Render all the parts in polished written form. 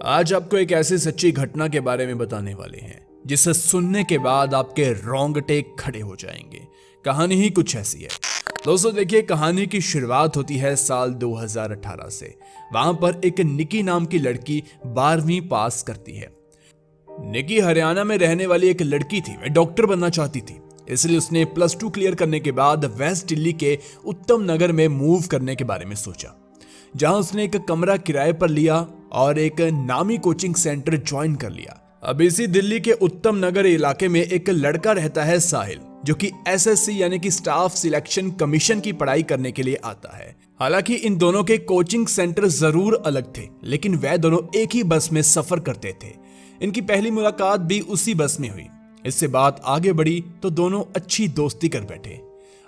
आज आपको एक ऐसी सच्ची घटना के बारे में बताने वाले हैं जिसे सुनने के बाद आपके रोंगटे खड़े हो जाएंगे। कहानी ही कुछ ऐसी है। दोस्तों देखिए, कहानी की शुरुआत होती है साल 2018 से। वहां पर एक निकी नाम की लड़की 12वीं पास करती है। निकी हरियाणा में रहने वाली एक लड़की थी। वह डॉक्टर बनना चाहती थी, इसलिए उसने +2 क्लियर करने के बाद वेस्ट दिल्ली के उत्तम नगर में मूव करने के बारे में सोचा, जहां उसने एक कमरा किराए पर लिया और एक नामी कोचिंग सेंटर ज्वाइन कर लिया। अब इसी दिल्ली के उत्तम नगर इलाके में एक लड़का रहता है साहिल, जो कि SSC यानी कि स्टाफ सिलेक्शन कमीशन की पढ़ाई करने के लिए आता है। हालांकि इन दोनों के कोचिंग सेंटर जरूर अलग थे, लेकिन वह दोनों एक ही बस में सफर करते थे। इनकी पहली मुलाकात भी उसी बस में हुई। इससे बात आगे बढ़ी तो दोनों अच्छी दोस्ती कर बैठे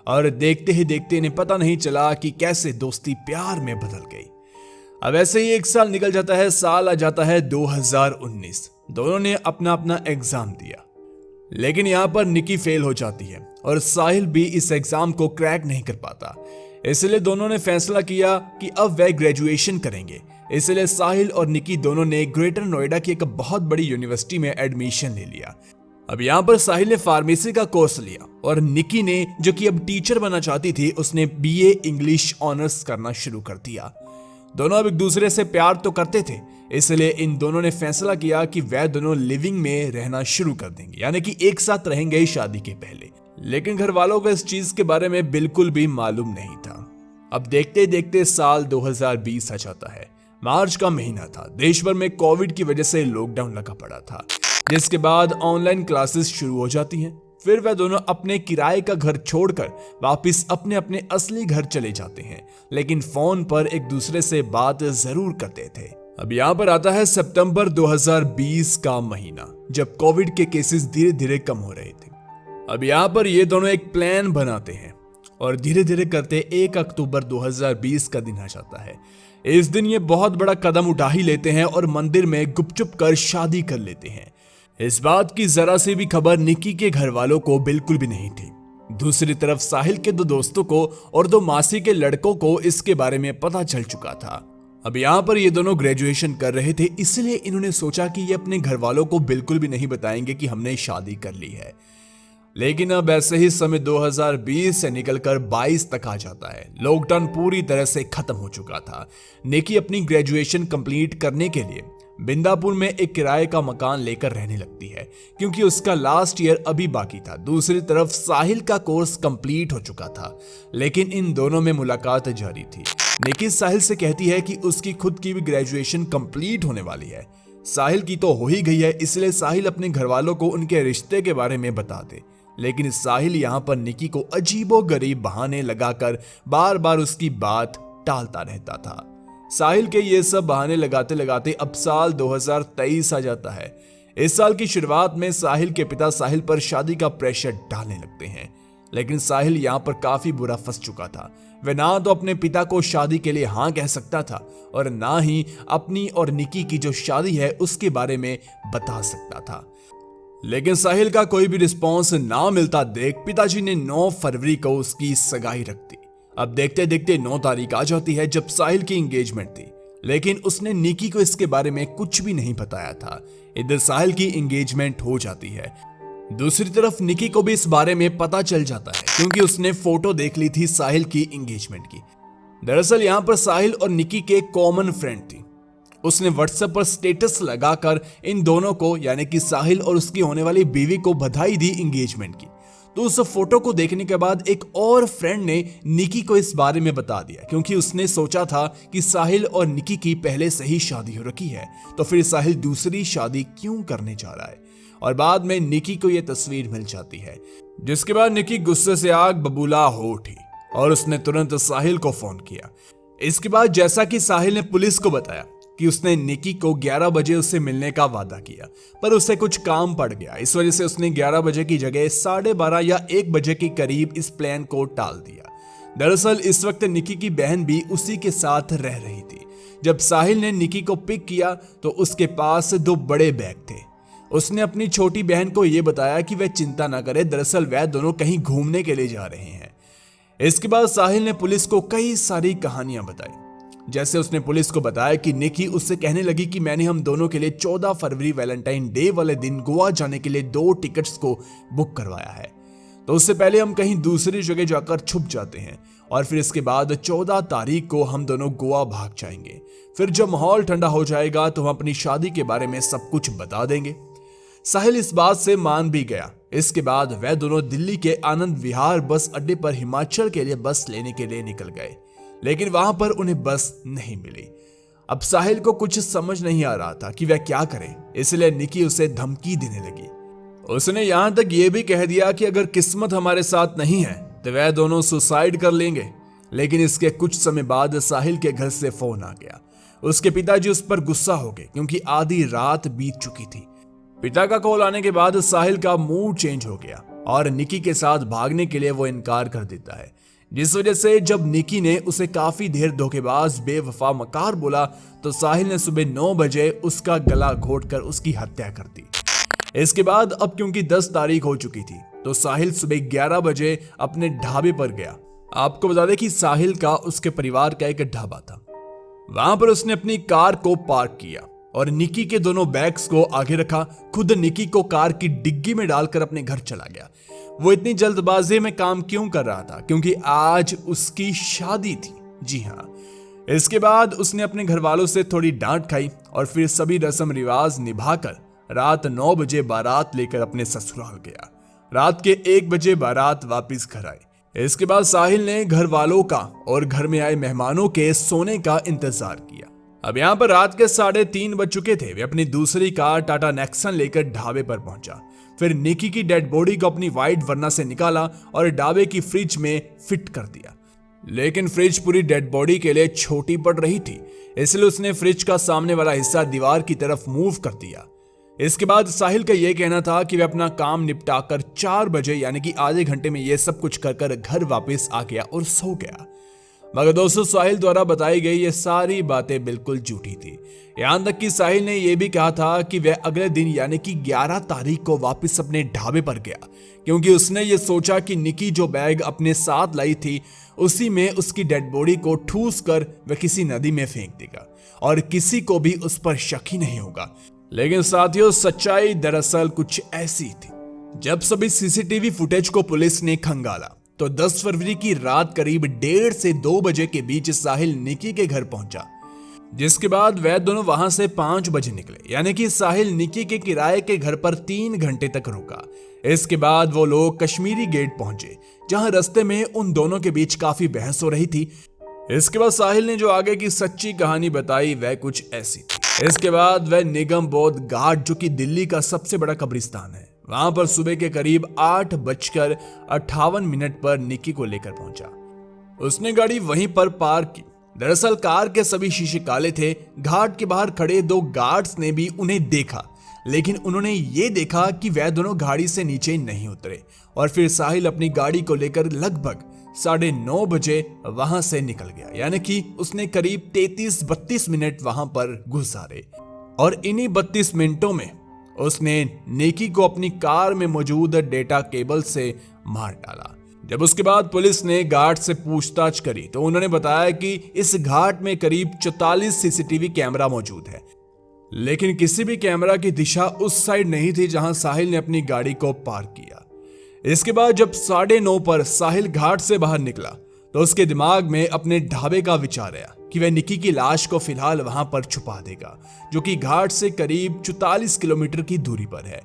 और देखते ही देखते इन्हें पता नहीं चला कि कैसे दोस्ती प्यार में बदल गई। अब ऐसे ही एक साल निकल जाता है। साल आ जाता है 2019। दोनों ने अपना अपना एग्जाम दिया, लेकिन यहाँ पर निकी फेल हो जाती है और साहिल भी इस एग्जाम को क्रैक नहीं कर पाता। इसलिए दोनों ने फैसला किया कि अब वह ग्रेजुएशन करेंगे। इसलिए साहिल और निकी दोनों ने ग्रेटर नोएडा की एक बहुत बड़ी यूनिवर्सिटी में एडमिशन ले लिया। अब यहाँ पर साहिल ने फार्मेसी का कोर्स लिया और निकी ने, जो कि अब टीचर बनना चाहती थी, उसने BA इंग्लिश ऑनर्स करना शुरू कर दिया। दोनों अब एक दूसरे से प्यार तो करते थे, इसलिए इन दोनों ने फैसला किया कि वह दोनों लिविंग में रहना शुरू कर देंगे, यानी कि एक साथ रहेंगे शादी के पहले। लेकिन घर वालों को इस चीज के बारे में बिल्कुल भी मालूम नहीं था। अब देखते देखते साल 2020 आ जाता है। मार्च का महीना था। देश भर में कोविड की वजह से लॉकडाउन लगा पड़ा था, जिसके बाद ऑनलाइन क्लासेस शुरू हो जाती हैं। फिर वह दोनों अपने किराए का घर छोड़कर वापस अपने अपने असली घर चले जाते हैं, लेकिन फोन पर एक दूसरे से बात जरूर करते थे। अब यहाँ पर आता है सितंबर 2020 का महीना, जब कोविड के केसेस धीरे धीरे कम हो रहे थे। अब यहाँ पर ये दोनों एक प्लान बनाते हैं और धीरे धीरे करते 1 अक्टूबर 2020 का दिन आ जाता है। इस दिन ये बहुत बड़ा कदम उठा ही लेते हैं और मंदिर में गुपचुप कर शादी कर लेते हैं। इस बात की जरा सी भी खबर निकी के घर वालों को बिल्कुल भी नहीं थी। दूसरी तरफ साहिल के 2 दोस्तों को और 2 मासी के लड़कों को इसके बारे में पता चल चुका था। अब यहाँ पर ये दोनों ग्रेजुएशन कर रहे थे, इसलिए इन्होंने सोचा कि ये अपने घर वालों को बिल्कुल भी नहीं बताएंगे कि हमने शादी कर ली है। लेकिन अब ऐसे ही समय 2020 से निकलकर 22 तक आ जाता है। लॉकडाउन पूरी तरह से खत्म हो चुका था। निकी अपनी ग्रेजुएशन कंप्लीट करने के लिए बिंदापुर में एक किराए का मकान लेकर रहने लगती है, क्योंकि उसका लास्ट ईयर अभी बाकी था। दूसरी तरफ साहिल का कोर्स कंप्लीट हो चुका था, लेकिन इन दोनों में मुलाकात जारी थी। निकी साहिल से कहती है कि उसकी खुद की भी ग्रेजुएशन कंप्लीट होने वाली है। साहिल की तो हो ही गई है, इसलिए साहिल अपने घर वालों को उनके रिश्ते के बारे में बता दे। लेकिन साहिल यहाँ पर निकी को अजीबोगरीब बहाने लगाकर बार बार उसकी बात टालता रहता था। साहिल के ये सब बहाने लगाते लगाते अब साल 2023 आ जाता है। इस साल की शुरुआत में साहिल के पिता साहिल पर शादी का प्रेशर डालने लगते हैं, लेकिन साहिल यहाँ पर काफी बुरा फंस चुका था। वह ना तो अपने पिता को शादी के लिए हाँ कह सकता था और ना ही अपनी और निकी की जो शादी है उसके बारे में बता सकता था। लेकिन साहिल का कोई भी रिस्पॉन्स ना मिलता देख पिताजी ने 9 फरवरी को उसकी सगाई रख दी। अब देखते देखते 9 तारीख आ जाती है, जब साहिल की एंगेजमेंट थी, लेकिन उसने निकी को इसके बारे में कुछ भी नहीं बताया था। इधर साहिल की एंगेजमेंट हो जाती है। दूसरी तरफ निकी को भी इस बारे में पता चल जाता है, क्योंकि उसने फोटो देख ली थी साहिल की एंगेजमेंट की। दरअसल यहाँ पर साहिल और निकी के कॉमन फ्रेंड थी। उसने व्हाट्सएप पर स्टेटस लगाकर इन दोनों को, यानी कि साहिल और उसकी होने वाली बीवी को बधाई दी एंगेजमेंट की। तो उस फोटो को देखने के बाद एक और फ्रेंड ने निकी को इस बारे में बता दिया, क्योंकि उसने सोचा था कि साहिल और निकी की पहले से ही शादी हो रखी है, तो फिर साहिल दूसरी शादी क्यों करने जा रहा है। और बाद में निकी को यह तस्वीर मिल जाती है, जिसके बाद निकी गुस्से से आग बबूला हो उठी और उसने तुरंत साहिल को फोन किया। इसके बाद जैसा कि साहिल ने पुलिस को बताया कि उसने निकी को 11 बजे उससे मिलने का वादा किया, पर उसे कुछ काम पड़ गया। इस वजह से उसने 11 बजे की जगह 12:30 या 1 बजे के करीब इस प्लान को टाल दिया। दरअसल इस वक्त निकी की बहन भी उसी के साथ रह रही थी। जब साहिल ने निकी को पिक किया तो उसके पास 2 बड़े बैग थे। उसने अपनी छोटी बहन को यह बताया कि वह चिंता न करे, दरअसल वह दोनों कहीं घूमने के लिए जा रहे हैं। इसके बाद साहिल ने पुलिस को कई सारी कहानियां बताई। जैसे उसने पुलिस को बताया कि निकी उससे कहने लगी कि मैंने हम दोनों के लिए 14 फरवरी वैलेंटाइन डे वाले दिन गोवा जाने के लिए 2 टिकट्स को बुक करवाया है। तो उससे पहले हम कहीं दूसरी जगह जाकर छुप जाते हैं और फिर इसके बाद 14 तारीख को हम दोनों गोवा भाग जाएंगे। फिर जब माहौल ठंडा हो जाएगा तो हम अपनी शादी के बारे में सब कुछ बता देंगे। साहिल इस बात से मान भी गया। इसके बाद वह दोनों दिल्ली के आनंद विहार बस अड्डे पर हिमाचल के लिए बस लेने के लिए निकल गए, लेकिन वहां पर उन्हें बस नहीं मिली। अब साहिल को कुछ समझ नहीं आ रहा था कि वह क्या करे, इसलिए निकी उसे धमकी देने लगी। उसने यहां तक यह भी कह दिया कि अगर किस्मत हमारे साथ नहीं है तो वह दोनों सुसाइड कर लेंगे। लेकिन इसके कुछ समय बाद साहिल के घर से फोन आ गया। उसके पिताजी उस पर गुस्सा हो गए क्योंकि आधी रात बीत चुकी थी। पिता का कॉल आने के बाद साहिल का मूड चेंज हो गया और निकी के साथ भागने के लिए वो इनकार कर देता है, जिस वजह से जब निकी ने उसे काफी देर धोखेबाज बेवफा मकार बोला तो साहिल ने सुबह 9 बजे उसका गला घोटकर उसकी हत्या कर दी। इसके बाद अब क्योंकि 10 तारीख हो चुकी थी तो साहिल सुबह 11 बजे अपने ढाबे पर गया। आपको बता दें कि साहिल का उसके परिवार का एक ढाबा था। वहां पर उसने अपनी कार को पार्क किया और निकी के दोनों बैग्स को आगे रखा। खुद निकी को कार की डिग्गी में डालकर अपने घर चला गया। वो इतनी जल्दबाजी में काम क्यों कर रहा था? क्योंकि आज उसकी शादी थी। जी हाँ। इसके बाद उसने अपने घर वालों से थोड़ी डांट खाई और फिर सभी रस्म रिवाज निभाकर रात 9 बजे बारात लेकर अपने ससुराल गया। रात के 1 बजे बारात वापस घर आई। इसके बाद साहिल ने घर वालों का और घर में आए मेहमानों के सोने का इंतजार किया। अब यहाँ पर रात के 3:30 बज चुके थे। वे अपनी दूसरी कार टाटा नेक्सन लेकर ढाबे पर पहुंचा। फिर निकी की डेड बॉडी को अपनी वाइट वर्ना से निकाला और ढाबे की फ्रिज में फिट कर दिया। लेकिन फ्रिज पूरी डेड बॉडी के लिए छोटी पड़ रही थी, इसलिए उसने फ्रिज का सामने वाला हिस्सा दीवार की तरफ मूव कर दिया। इसके बाद साहिल का यह कहना था कि वह अपना काम निपटाकर 4 बजे यानी कि आधे घंटे में यह सब कुछ कर घर वापस आ गया और सो गया। मगर दोस्तों, साहिल द्वारा बताई गई ये सारी बातें बिल्कुल झूठी थी। यहां तक कि साहिल ने यह भी कहा था कि वह अगले दिन यानी कि 11 तारीख को वापस अपने ढाबे पर गया, क्योंकि उसने ये सोचा कि निकी जो बैग अपने साथ लाई थी उसी में उसकी डेड बॉडी को ठूस कर वह किसी नदी में फेंक देगा और किसी को भी उस पर शक ही नहीं होगा। लेकिन साथियों, सच्चाई दरअसल कुछ ऐसी थी। जब सभी सीसीटीवी फुटेज को पुलिस ने खंगाला तो 10 फरवरी की रात करीब 1:30 से 2 बजे के बीच साहिल निकी के घर पहुंचा, जिसके बाद वह दोनों वहां से 5 बजे निकले, यानी कि साहिल निकी के किराए के घर पर 3 घंटे तक रुका। इसके बाद वो लोग कश्मीरी गेट पहुंचे, जहां रास्ते में उन दोनों के बीच काफी बहस हो रही थी। इसके बाद साहिल ने जो आगे की सच्ची कहानी बताई वह कुछ ऐसी थी। इसके बाद वह निगम बोध घाट, जो कि दिल्ली का सबसे बड़ा कब्रिस्तान है, वहां पर सुबह के करीब 8:58 पर निकी को लेकर पहुंचा। उसने गाड़ी वहीं पर पार्क की। दरअसल कार के सभी शीशे काले थे। घाट के बाहर खड़े 2 गार्ड्स ने भी उन्हें देखा, लेकिन उन्होंने ये देखा कि वह दोनों गाड़ी से नीचे नहीं उतरे और फिर साहिल अपनी गाड़ी को लेकर लगभग 9:30 बजे वहां से निकल गया, यानी कि उसने करीब 33-32 मिनट वहां पर गुजारे और इन्हीं 32 मिनटों में उसने निकी को अपनी कार में मौजूद डेटा केबल से मार डाला। जब उसके बाद पुलिस ने गार्ड से पूछताछ करी तो उन्होंने बताया कि इस घाट में करीब 44 सीसीटीवी कैमरा मौजूद है, लेकिन किसी भी कैमरा की दिशा उस साइड नहीं थी जहां साहिल ने अपनी गाड़ी को पार्क किया। इसके बाद जब 9:30 पर साहिल घाट से बाहर निकला तो उसके दिमाग में अपने ढाबे का विचार आया कि वह निकी की लाश को फिलहाल वहां पर छुपा देगा, जो कि घाट से करीब 44 किलोमीटर की दूरी पर है।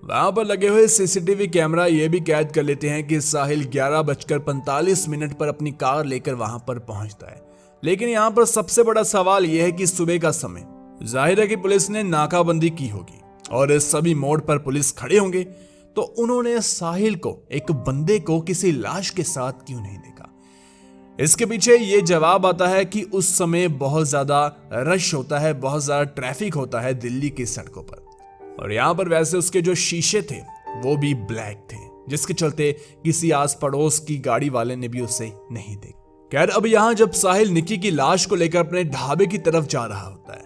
वहां पर लगे हुए सीसीटीवी कैमरा यह भी कैद कर लेते हैं कि साहिल 11:45 पर अपनी कार लेकर वहां पर पहुंचता है। लेकिन यहां पर सबसे बड़ा सवाल यह है कि सुबह का समय, जाहिर है कि पुलिस ने नाकाबंदी की होगी और इस सभी मोड़ पर पुलिस खड़े होंगे, तो उन्होंने साहिल को, एक बंदे को, किसी लाश के साथ क्यों नहीं देखा? इसके पीछे ये जवाब आता है कि उस समय बहुत ज्यादा रश होता है, बहुत ज्यादा ट्रैफिक होता है दिल्ली की सड़कों पर, और यहाँ पर वैसे उसके जो शीशे थे वो भी ब्लैक थे, जिसके चलते किसी आस पड़ोस की गाड़ी वाले ने भी उसे नहीं देखा। खैर, अब यहाँ जब साहिल निकी की लाश को लेकर अपने ढाबे की तरफ जा रहा होता है,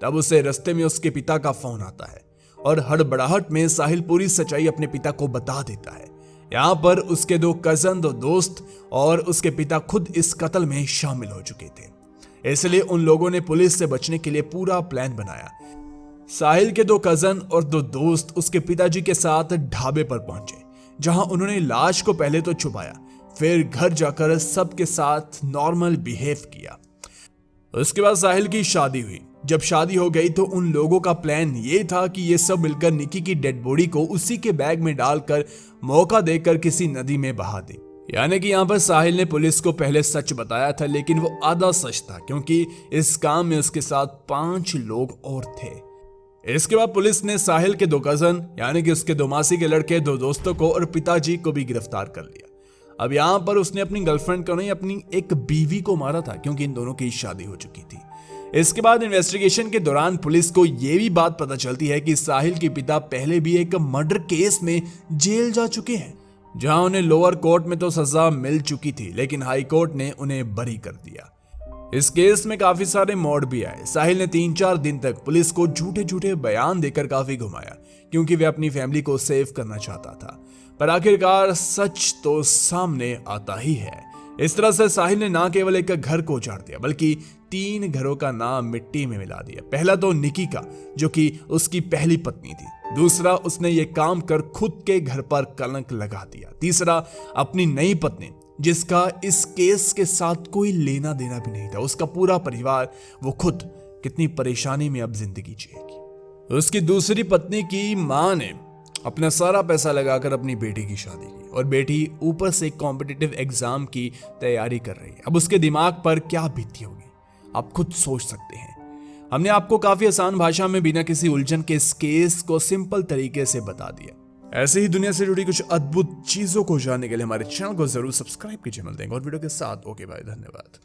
तब उसे रास्ते में उसके पिता का फोन आता है और हड़बड़ाहट में साहिल पूरी सच्चाई अपने पिता को बता देता है। यहाँ पर उसके 2 कजन, 2 दोस्त और उसके पिता खुद इस कत्ल में शामिल हो चुके थे। इसलिए उन लोगों ने पुलिस से बचने के लिए पूरा प्लान बनाया। साहिल के 2 कजन और 2 दोस्त उसके पिताजी के साथ ढाबे पर पहुंचे, जहां उन्होंने लाश को पहले तो छुपाया, फिर घर जाकर सबके साथ नॉर्मल बिहेव किया। उसके बाद साहिल की शादी हुई। जब शादी हो गई तो उन लोगों का प्लान ये था कि ये सब मिलकर निकी की डेड बॉडी को उसी के बैग में डालकर मौका देकर किसी नदी में बहा दे। यानी कि यहाँ पर साहिल ने पुलिस को पहले सच बताया था, लेकिन वो आधा सच था, क्योंकि इस काम में उसके साथ 5 लोग और थे। इसके बाद पुलिस ने साहिल के 2 कजन यानी कि उसके 2 मासी के लड़के, 2 दोस्तों को और पिताजी को भी गिरफ्तार कर लिया। अब यहाँ पर उसने अपनी गर्लफ्रेंड को नहीं, अपनी एक बीवी को मारा था, क्योंकि इन दोनों की शादी हो चुकी थी। इसके बाद इन्वेस्टिगेशन के दौरान पुलिस को यह भी बात पता चलती है कि साहिल के पिता पहले भी एक मर्डर केस में जेल जा चुके हैं, जहां उन्हें लोअर कोर्ट में तो सजा मिल चुकी थी, लेकिन हाई कोर्ट ने उन्हें बरी कर दिया। इस केस में काफी सारे मोड़ भी आए। साहिल ने 3-4 दिन तक पुलिस को झूठे झूठे बयान देकर काफी घुमाया, क्योंकि वह अपनी फैमिली को सेव करना चाहता था, पर आखिरकार सच तो सामने आता ही है। इस तरह से साहिल ने ना केवल एक घर को उजाड़ दिया, बल्कि 3 घरों का नाम मिट्टी में मिला दिया। पहला तो निकी का, जो कि उसकी पहली पत्नी थी। दूसरा, उसने ये काम कर खुद के घर पर कलंक लगा दिया। तीसरा, अपनी नई पत्नी, जिसका इस केस के साथ कोई लेना देना भी नहीं था। उसका पूरा परिवार, वो खुद कितनी परेशानी में अब जिंदगी जिएगी। उसकी दूसरी पत्नी की मां ने अपना सारा पैसा लगाकर अपनी बेटी की शादी की, और बेटी ऊपर से कॉम्पिटिटिव एग्जाम की तैयारी कर रही है। अब उसके दिमाग पर क्या बीती होगी, आप खुद सोच सकते हैं। हमने आपको काफी आसान भाषा में बिना किसी उलझन के इस केस को सिंपल तरीके से बता दिया। ऐसे ही दुनिया से जुड़ी कुछ अद्भुत चीजों को जानने के लिए हमारे चैनल को जरूर सब्सक्राइब कीजिए। मिलते हैं और वीडियो के साथ। ओके भाई, धन्यवाद।